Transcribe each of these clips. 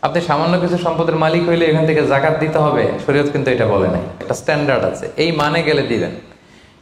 আপনি সামান্য কিছু সম্পদের মালিক হইলে এখান থেকে জাকাত দিতে হবে, শরীয়ত কিন্তু এটা বলে নাই। একটা স্ট্যান্ডার্ড আছে, এই মানে গেলে দিবেন।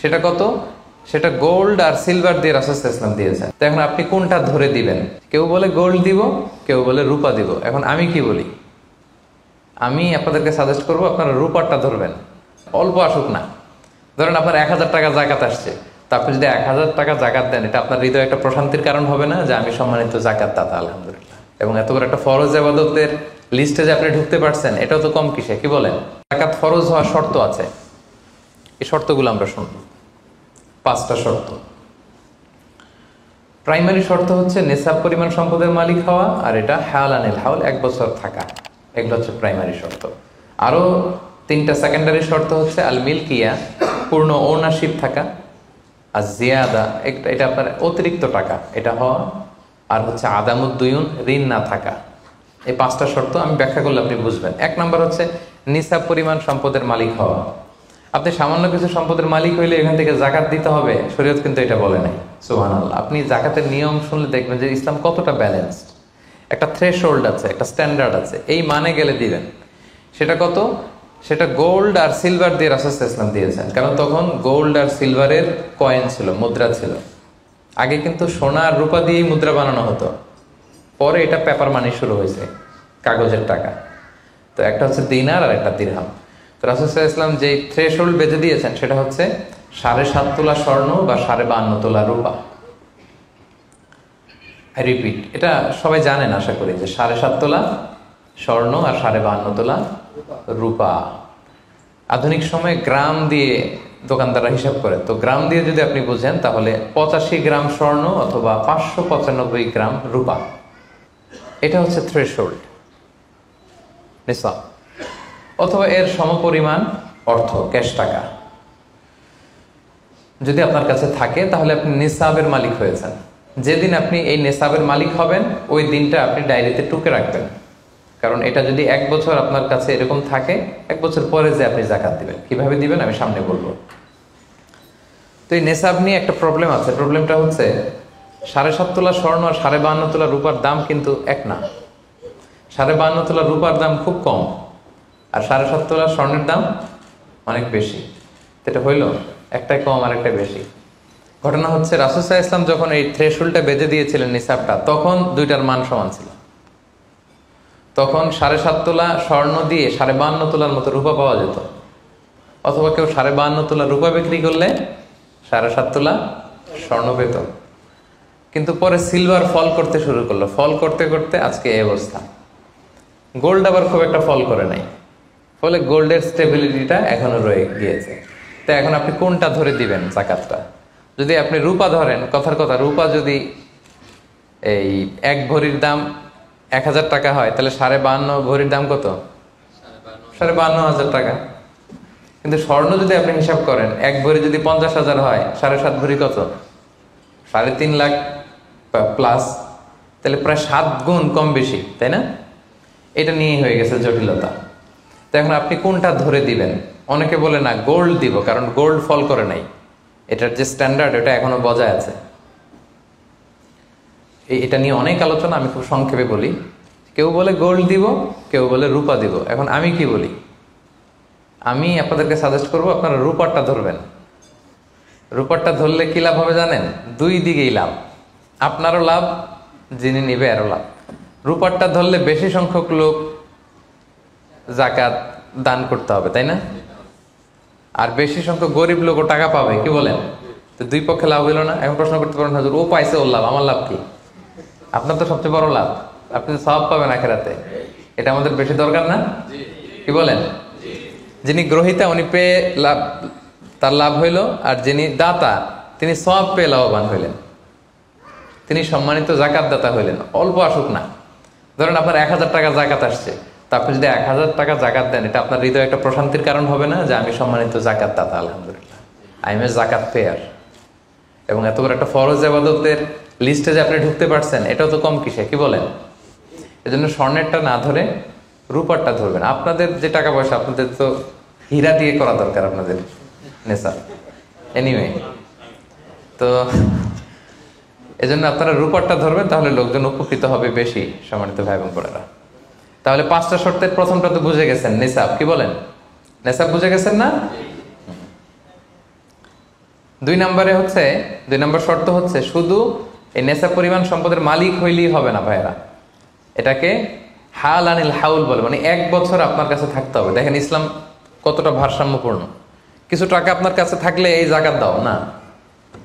সেটা কত? সেটা গোল্ড আর সিলভার দিয়ে রাসূল সাল্লাল্লাহু আলাইহি ওয়াসাল্লাম দিয়েছেন। তো এখন আপনি কোনটা ধরে দিবেন? কেউ বলে গোল্ড দিব, কেউ বলে রূপা দিব। এখন আমি কি বলি? আমি আপনাদেরকে সাজেস্ট করবো আপনারা রূপারটা ধরবেন। অল্প আসুক না, ধরেন আপনার 1000 টাকা জাকাত আসছে, তা আপনি যদি 1000 টাকা জাকাত দেন, এটা আপনার হৃদয়ে একটা প্রশান্তির কারণ হবে না যে আমি সম্মানিত জাকাত দাতা, আলহামদুলিল্লাহ। এবং এত বড় একটা ফরজ ইবাদতের লিস্টে যে আপনি ঢুকতে পারছেন, এটাও তো কম কিসে, কি বলেন? জাকাত ফরজ হওয়ার শর্ত আছে, এই শর্তগুলো আমরা শুনবো। 5টা শর্ত। প্রাইমারি শর্ত হচ্ছে নেসাব পরিমাণ সম্পদের মালিক হওয়া, আর এটা হাওলানিল হাওল, 1 বছর থাকা। এগুলো হচ্ছে প্রাইমারি শর্ত। আরো 3টা সেকেন্ডারি শর্ত হচ্ছে আল মিলকিয়া, পূর্ণ ওনারশিপ থাকা, আর জিয়াদা, এটা আপনার অতিরিক্ত টাকা এটা হওয়া, আর হচ্ছে আদামুদ্দুয়ুন, ঋণ না থাকা। এই 5টা শর্ত আমি ব্যাখ্যা করলে আপনি বুঝবেন। 1 নম্বর হচ্ছে নিসাব পরিমাণ সম্পদের মালিক হওয়া। আপনি সামান্য কিছু সম্পদের মালিক হইলে এখান থেকে জাকাত দিতে হবে, শরীয়ত কিন্তু এটা বলে নাই। সুবহানাল্লাহ। আপনি জাকাতের নিয়ম শুনলে দেখবেন যে ইসলাম কতটা ব্যালেন্সড। একটা থ্রেশহোল্ড আছে, একটা স্ট্যান্ডার্ড আছে, এই মানে গেলে দিবেন। সেটা কত? সেটা গোল্ড আর সিলভার দিয়ে রাসূল সাল্লাল্লাহু আলাইহি ওয়াসাল্লাম দিয়েছেন। কারণ তখন গোল্ড আর সিলভারের কয়েন ছিল, মুদ্রা ছিল। আগে কিন্তু সোনা আর রূপা দিয়েই মুদ্রা বানানো হতো, পরে এটা পেপার মানি শুরু হয়েছে, কাগজের টাকা। তো একটা হচ্ছে দিনার আর একটা দিরহাম। তো রাসূল সাল্লাল্লাহু আলাইহি ওয়াসাল্লাম যে থ্রেশহোল্ড বেঁধে দিয়েছেন সেটা হচ্ছে 7.5 তোলা স্বর্ণ বা 52.5 তোলা রূপা। আই রিপিট, এটা সবাই জানেন আশা করি, যে 7.5 তোলা স্বর্ণ আর 52.5 তোলা রূপা। আধুনিক সময়ে গ্রাম দিয়ে দোকানদাররা হিসাব করে, তো গ্রাম দিয়ে যদি আপনি বুঝেন তাহলে 85 গ্রাম স্বর্ণ অথবা 595 গ্রাম রূপা, এটা হচ্ছে থ্রেশহোল্ড নিসাব, অথবা এর সমপরিমাণ অর্থ, ক্যাশ টাকা যদি আপনার কাছে থাকে, তাহলে আপনি নিসাবের মালিক হয়েছেন। যেদিন আপনি এই নেসাবের মালিক হবেন, ওই দিনটা আপনি ডায়েরিতে টুকে রাখবেন। কারণ এটা যদি 1 বছর আপনার কাছে এরকম থাকে, 1 বছর পরে যে আপনি জাকাত দিবেন, কিভাবে দিবেন আমি সামনে বলবো। তো এই নেসাব নিয়ে একটা প্রবলেম আছে। প্রবলেমটা হচ্ছে 7.5 তোলা স্বর্ণ আর 52.5 তোলা রূপার দাম কিন্তু এক না। 52.5 তোলা রূপার দাম খুব কম, আর 7.5 তোলা স্বর্ণের দাম অনেক বেশি। এটা হইল একটাই কম আর একটা বেশি। ঘটনা হচ্ছে রাসূল সাল্লাল্লাহু আলাইহি ওয়াসাল্লাম যখন এই থ্রেশহোল্ডটা বেঁধে দিয়েছিলেন নিসাবটা, তখন দুইটার মান সমান ছিল। তখন 7.5 তোলা স্বর্ণ দিয়ে 52.5 তোলার মতো রূপা পাওয়া যেত, অথবা কেউ 52.5 তোলা রূপা বিক্রি করলে 7.5 তোলা স্বর্ণ পেত। কিন্তু পরে সিলভার ফল করতে শুরু করলো, ফল করতে করতে আজকে এই অবস্থা। গোল্ড আবার খুব একটা ফল করে নাই, ফলে গোল্ডের স্টেবিলিটিটা এখনো রয়ে গিয়েছে। তো এখন আপনি কোনটা ধরে দিবেন জাকাতটা? যদি আপনি রূপা ধরেন, কথার কথা, রূপা যদি এই 1 ভরির দাম 1000 টাকা হয়, তাহলে 52.5 ভরির দাম কত? 52,500 টাকা। কিন্তু স্বর্ণ যদি আপনি হিসাব করেন, 1 ভরি যদি 50,000 হয়, 7.5 ভরি কত? 3.5 লাখ প্লাস, তাহলে প্রায় 7 গুণ কম বেশি, তাই না? এটা নিয়ে হয়ে গেছে জটিলতা। তো এখন আপনি কোনটা ধরে দিবেন? অনেকে বলে না গোল্ড দিব, কারণ গোল্ড ফল করে নাই, এটার যে স্ট্যান্ডার্ড এটা এখনো বজায় আছে। এটা নিয়ে অনেক আলোচনা, আমি খুব সংক্ষেপে বলি। কেউ বলে গোল্ড দিব, কেউ বলে রূপা দিব। এখন আমি কি বলি? আমি আপনাদেরকে সাজেস্ট করবো আপনারা রূপারটা ধরবেন। রূপারটা ধরলে কি লাভ হবে জানেন? 2 দিকেই লাভ, আপনারও লাভ, যিনি নিবে আরও লাভ। রূপারটা ধরলে বেশি সংখ্যক লোক জাকাত দান করতে হবে, তাই না? আর বেশি সংখ্যক গরিব লোকও টাকা পাবে, কি বলেন? তো 2 পক্ষে লাভ হইল না? এখন প্রশ্ন করতে পারেন, হুজুর ও পাইছে ওর লাভ, আমার লাভ কি? আপনার তো সবচেয়ে বড় লাভ, আপনি তো সওয়াব পাবেন আখিরাতে। এটা আমাদের বেশি দরকার না? কি বলেন? যিনি গ্রহীতা উনি পেয়ে লাভ, তার লাভ হইল, আর যিনি দাতা তিনি সওয়াব পেয়ে লাভবান হইলেন, তিনি সম্মানিত জাকাত দাতা হইলেন। অল্প আসুক না, ধরেন আপনার 1000 টাকা জাকাত আসছে, তা আপনি যদি 1000 টাকা জাকাত দেন, এটা আপনার হৃদয়ে একটা প্রশান্তির কারণ হবে না যে আমি সম্মানিত জাকাত দাতা, আলহামদুলিল্লাহ, আই এম এ জাকাত পেয়ার। এবং এত বড় একটা ফরজ ইবাদতের লিস্টে যে আপনি ঢুকতে পারছেন, এটাও তো কম কিসে, কি বলেন? এজন্য স্বর্ণেরটা না ধরে রূপারটা ধরবেন। আপনাদের যে টাকা পয়সা, আপনাদের তো হীরা দিয়ে করা দরকার আপনাদের নেশা। এনিওয়ে, তো এজন্য আপনারা রূপারটা ধরবেন, তাহলে লোকজন উপকৃত হবে বেশি, সম্মানিত ভাই বোন বোনেরা। তাহলে 5টা শর্তের প্রথমটা তো বুঝে গেছেন, নিসাব। কি বলেন? নিসাব বুঝে গেছেন না? 2 নম্বর শর্ত হচ্ছে শুধু এই নেশাব পরিমাণ সম্পদের মালিক হইলেই হবে না ভাইরা, এটাকে হাল আনিল হাউল বলে, মানে 1 বছর আপনার কাছে থাকতে হবে। দেখেন ইসলাম কতটা ভারসাম্যপূর্ণ। কিছু টাকা আপনার কাছে থাকলে এই জাকাত দাও না,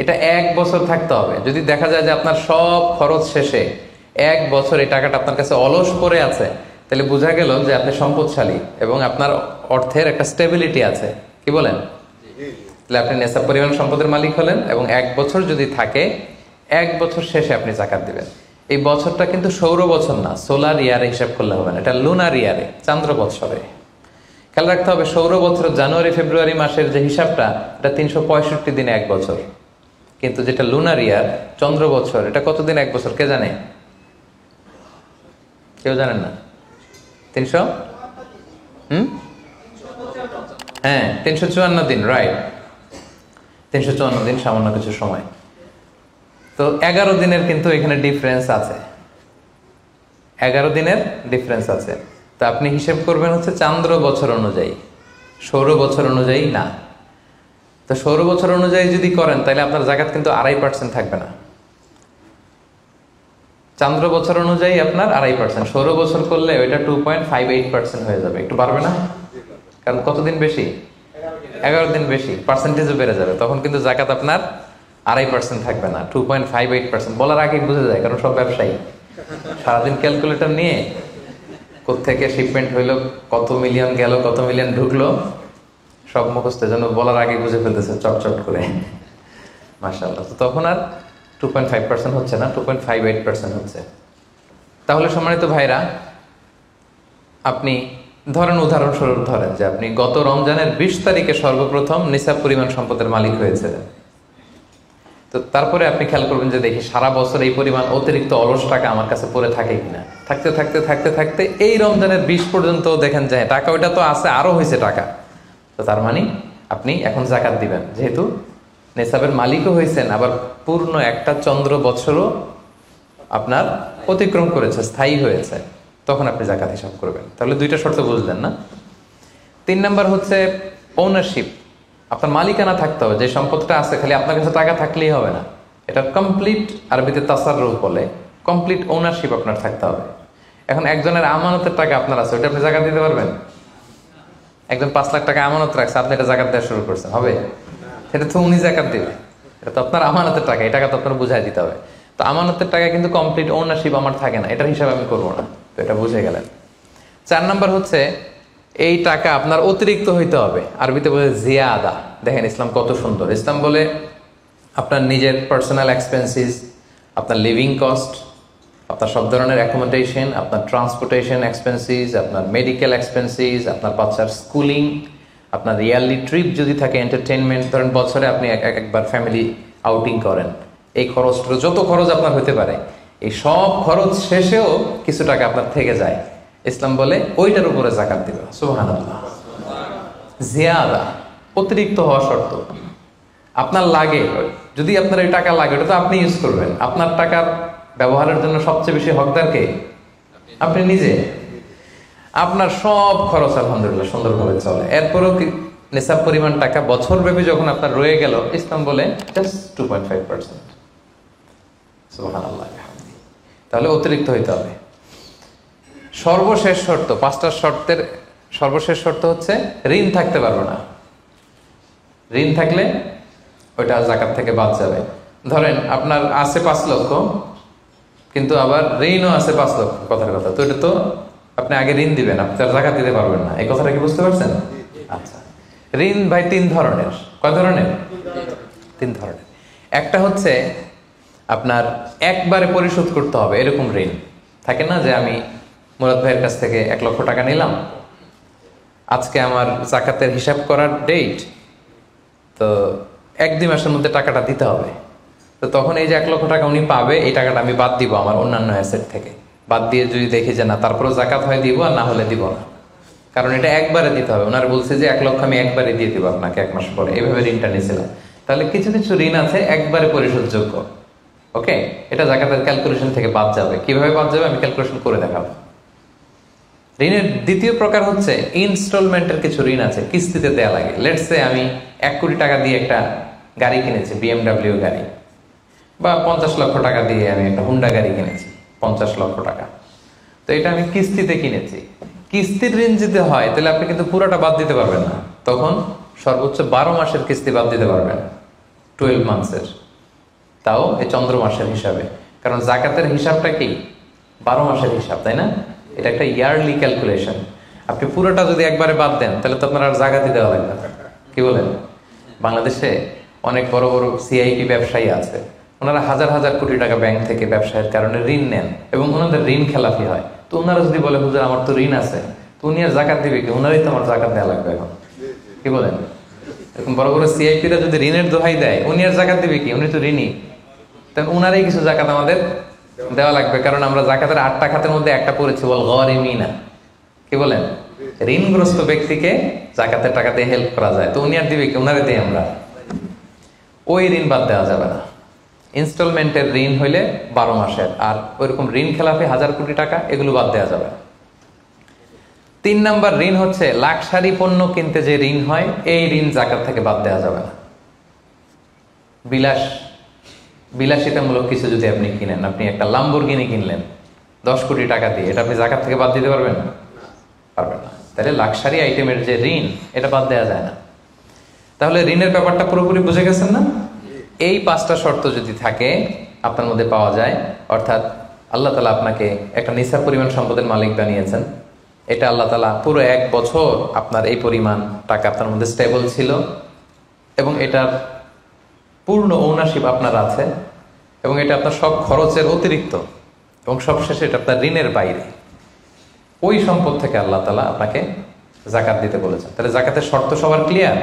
এটা 1 বছর থাকতে হবে। যদি দেখা যায় যে আপনার সব খরচ শেষে 1 বছর এই টাকাটা আপনার কাছে অলস পড়ে আছে, তাহলে বোঝা গেল যে আপনি সম্পদশালী এবং আপনার অর্থের একটা স্টেবিলিটি আছে। কি বলেন? তাহলে আপনি নেশাব পরিমাণ সম্পদের মালিক হলেন এবং 1 বছর যদি থাকে, 1 বছর শেষে আপনি জাকাত দিবেন। এই বছরটা কিন্তু সৌর বছর না, সোলার ইয়ারে হিসাব করলে হবে না, এটা লুনার ইয়ারে, চান্দ্র বৎসরে। খেয়াল রাখতে হবে, সৌর বছর জানুয়ারি ফেব্রুয়ারি মাসের যে হিসাবটা, এটা 365 দিনে 1 বছর। কিন্তু যেটা লুনার ইয়ার, চন্দ্র বছর, এটা কতদিন 1 বছর কে জানে? কেউ জানেন না? 300 হ্যাঁ 354 দিন, রাইট। 354 দিন, সামান্য কিছু সময়। তো 11 দিনের কিন্তু এখানে ডিফারেন্স আছে, 11 দিনের ডিফারেন্স আছে। তো আপনি হিসেব করবেন হচ্ছে চান্দ্র বছর অনুযায়ী, সৌর বছর অনুযায়ী না। তো সৌর বছর অনুযায়ী যদি করেন তাহলে আপনার জাকাত কিন্তু 2.5% থাকবে না। চান্দ্র বছর অনুযায়ী আপনার 2.5%, সৌর বছর করলে ওইটা 2.58% হয়ে যাবে। একটু বাড়বে না? কারণ কতদিন বেশি? 11 দিন বেশি, পার্সেন্টেজও বেড়ে যাবে। তখন কিন্তু জাকাত আপনার 2.5% থাকবে না, 2.58%। বলার আগেই বুঝে যায়, কারণ সব ব্যবসায়ী সারাদিন ক্যালকুলেটর নিয়ে কোত্থেকে শিপমেন্ট হইলো, কত মিলিয়ন গেল, কত মিলিয়ন ঢুকলো, সব মুখস্থ, যেন বলার আগে বুঝে ফেলতেছে চটচট করে, মাশাআল্লাহ। তো তখন আর 2.5% হচ্ছে না, 2.58% হচ্ছে। তাহলে সম্মানিত ভাইরা, আপনি ধরেন, উদাহরণস্বরূপ ধরেন যে আপনি গত রমজানের 20 তারিখে সর্বপ্রথম নিসাব পরিমাণ সম্পদের মালিক হয়েছিলেন। তো তারপরে আপনি খেয়াল করবেন যে দেখি সারা বছর এই পরিমাণ অতিরিক্ত অলস টাকা আমার কাছে পড়ে থাকে কিনা। থাকতে থাকতে থাকতে থাকতে এই রমজানের 20 পর্যন্ত দেখেন যে টাকা ওইটা তো আছে, আরো হয়েছে টাকা। তো তার মানে আপনি এখন জাকাত দিবেন, যেহেতু নেসাবের মালিকও হয়েছেন, আবার পূর্ণ একটা চন্দ্র বছরও আপনার অতিক্রম করেছে, স্থায়ী হয়েছে, তখন আপনি জাকাত হিসাব করবেন। তাহলে 2টা শর্ত বুঝলেন না? 3 নাম্বার হচ্ছে ওনারশিপ। আপনার মালিকানা থাকতে হবে, যে সম্পদটা আছে খালি আপনার কাছে টাকা থাকলেই হবে না, এটা কমপ্লিট, আরবিতে তাসাররুফ বলে, কমপ্লিট ওনারশিপ আপনার থাকতে হবে। এখন একজনের আমানতের টাকা আপনার আছে, ওটা আপনি জাকাত দিতে পারবেন? একজন 5 লাখ টাকা আমানত রাখছে, আপনি এটা জাকাত দেওয়া শুরু করছেন, হবে? সেটা তো উনি জাকাত দেবে, এটা তো আপনার আমানতের টাকা, এই টাকা তো আপনার বুঝাই দিতে হবে। তো আমানতের টাকা কিন্তু কমপ্লিট ওনারশিপ আমার থাকে না, এটার হিসাব আমি করবো না। তো এটা বুঝে গেলেন। 4 নাম্বার হচ্ছে এই টাকা আপনার অতিরিক্ত হইতে হবে, আরবিতে বলে জিয়াদা। দেখেন ইসলাম কত সুন্দর। ইসলাম বলে আপনার নিজের পার্সোনাল এক্সপেন্সিস, আপনার লিভিং কস্ট, আপনার সব ধরনের অ্যাকোমোডেশন, আপনার ট্রান্সপোর্টেশন এক্সপেন্সিস, আপনার মেডিকেল এক্সপেন্সিস, আপনার বাচ্চার স্কুলিং, আপনার ইয়ারলি ট্রিপ যদি থাকে, এন্টারটেনমেন্ট, ধরেন বছরে আপনি একবার ফ্যামিলি আউটিং করেন, এই খরচটা, যত খরচ আপনার হতে পারে, এই সব খরচ শেষেও কিছু টাকা আপনার থেকে যায়, ইসলাম বলে ওইটার উপরে জাকাত দিবে। সুবহানাল্লাহ। জিয়াদা, অতিরিক্ত হওয়া শর্ত। আপনার লাগে, যদি আপনার এই টাকা লাগে, ওটা তো আপনি ইউজ করবেন। আপনার টাকার ব্যবহারের জন্য সবচেয়ে বেশি হকদার কে? আপনি নিজে। আপনার সব খরচ আলহামদুলিল্লাহ সুন্দরভাবে চলে, এরপরও নিসাব পরিমাণ টাকা বছর ব্যাপী যখন আপনার রয়ে গেল, ইসলাম বলে জাস্ট 2.5%। সুবহানাল্লাহ। তাহলে অতিরিক্ত হইতে হবে। সর্বশেষ শর্ত, 5টা শর্তের সর্বশেষ শর্ত হচ্ছে ঋণ থাকতে পারবে না। ঋণ থাকলে ওইটা জাকাত থেকে বাদ যাবে। ধরেন আপনার আছে 5 লক্ষ, কিন্তু আবার ঋণও আছে 5 লক্ষ, কথার কথা। তো এটা তো আপনি আগে ঋণ দিবেন, আপনি তার জাকাত দিতে পারবেন না, এই কথাটা কি বুঝতে পারছেন? আচ্ছা, ঋণ ভাই 3 ধরনের। কয় ধরনের? 3 ধরনের। একটা হচ্ছে আপনার একবারে পরিশোধ করতে হবে, এরকম ঋণ থাকে না, যে আমি মুরাদ ভাইয়ের কাছ থেকে 1 লক্ষ টাকা নিলাম, আজকে আমার জাকাতের হিসাব করার ডেট, তো 1-2 মাসের মধ্যে টাকাটা দিতে হবে। তো তখন এই যে 1 লক্ষ টাকা উনি পাবে, এই টাকাটা আমি বাদ দিব আমার অন্যান্য অ্যাসেট থেকে, বাদ দিয়ে যদি দেখি যে না, তারপরেও জাকাত হয় দিব, আর না হলে দিব না, কারণ এটা একবারে দিতে হবে। ওনার বলছে যে 1 লক্ষ আমি একবারে দিয়ে দিব আপনাকে 1 মাস পরে, এইভাবে ঋণটা নিয়েছিলাম। তাহলে কিছু কিছু ঋণ আছে একবারে পরিশোধযোগ্য, ওকে, এটা জাকাতের ক্যালকুলেশন থেকে বাদ যাবে। কিভাবে বাদ যাবে আমি ক্যালকুলেশন করে দেখাবো। ঋণের দ্বিতীয় প্রকার হচ্ছে ইনস্টলমেন্টের কিছু ঋণ আছে, কিস্তিতে দেয়া লাগে। লেটস সে আমি 1 কোটি টাকা দিয়ে একটা গাড়ি কিনেছি, BMW গাড়ি, বা 50 লক্ষ টাকা দিয়ে আমি একটা হুন্ডা গাড়ি কিনেছি, 50 লক্ষ টাকা। তো এটা আমি কিস্তিতে কিনেছি। কিস্তির ঋণ যদি হয় তাহলে আপনি কিন্তু পুরোটা বাদ দিতে পারবেন না, তখন সর্বোচ্চ 12 মাসের কিস্তি বাদ দিতে পারবেন, 12 মান্থসের, তাও এই চন্দ্র মাসের হিসাবে। কারণ জাকাতের হিসাবটা কি 12 মাসের হিসাব, তাই না? এটা একটা ইয়ারলি ক্যালকুলেশন। আপনি পুরোটা যদি একবারে বাদ দেন তাহলে তো আপনার আর জাকাতই দেওয়া লাগবে না। কি বলেন? বাংলাদেশে অনেক বড় বড় সিআইপি ব্যবসায়ী আছে, ওনারা হাজার হাজার কোটি টাকা ব্যাংক থেকে ব্যবসায়ের কারণে ঋণ নেন এবং ওনাদের ঋণ খেলাপি হয়। তো ওনারা যদি বলে হুজুর আমার তো ঋণ আছে, তো উনি আর জাকাত দিবে কি? ওনারই তো আমার জাকাত দেওয়া লাগবে এখন। কি বলেন? এরকম বড় বড় সিআইপিরা যদি ঋণের দোহাই দেয়, উনি আর জাকাত দিবে কি? উনি তো ঋণী, তাই ওনারাই কিছু জাকাত আমাদের দেওয়া লাগবে। কারণ আমরা জাকাতের 8টা খাতের মধ্যে একটা পড়েছি, বল গরিমিনা। কি বলেন? ঋণগ্রস্ত ব্যক্তিকে জাকাতের টাকা দিয়ে হেল্প করা যায়, তো উনি আর দিবে কি? ওনারে দিই আমরা। ওই ঋণ বাদ দেওয়া যাবে না। ইনস্টলমেন্টের ঋণ হইলে 12 মাসের, আর ওইরকম ঋণ খেলাপি 1000 কোটি টাকা, এগুলো বাদ দেওয়া যাবে। 3 নাম্বার ঋণ হচ্ছে লাক্সারি পণ্য কিনতে যে ঋণ হয়, এই ঋণ জাকাত থেকে বাদ দেওয়া যাবে না। বিলাসিতামূলক কিছু যদি আপনি কিনেন, আপনি একটা লাম্বরগিনি কিনলেন 10 কোটি টাকা দিয়ে, এটা আপনি জাকাত থেকে বাদ দিতে পারবেন? পারবেন না। তাহলে লাক্সারি আইটেমের যে ঋণ, এটা বাদ দেওয়া যায় না। তাহলে ঋণের ব্যাপারটা পুরোপুরি বুঝে গেছেন না? এই 5টা শর্ত যদি থাকে আপনার মধ্যে পাওয়া যায়, অর্থাৎ আল্লাহ তাআলা আপনাকে একটা নিসাব পরিমাণ সম্পদের মালিক বানিয়েছেন, এটা আল্লাহ তাআলা পুরো 1 বছর আপনার এই পরিমাণ টাকা আপনার মধ্যে স্টেবল ছিল এবং এটার পূর্ণ ওনারশিপ আপনার আছে, এবং এটা আপনার সব খরচের অতিরিক্ত, এবং সবশেষে এটা আপনার ঋণের বাইরে। ওই সম্পদ থেকে আল্লাহ তাআলা আপনাকে জাকাত দিতে বলেছেন। তাহলে জাকাতের শর্ত সবার ক্লিয়ার?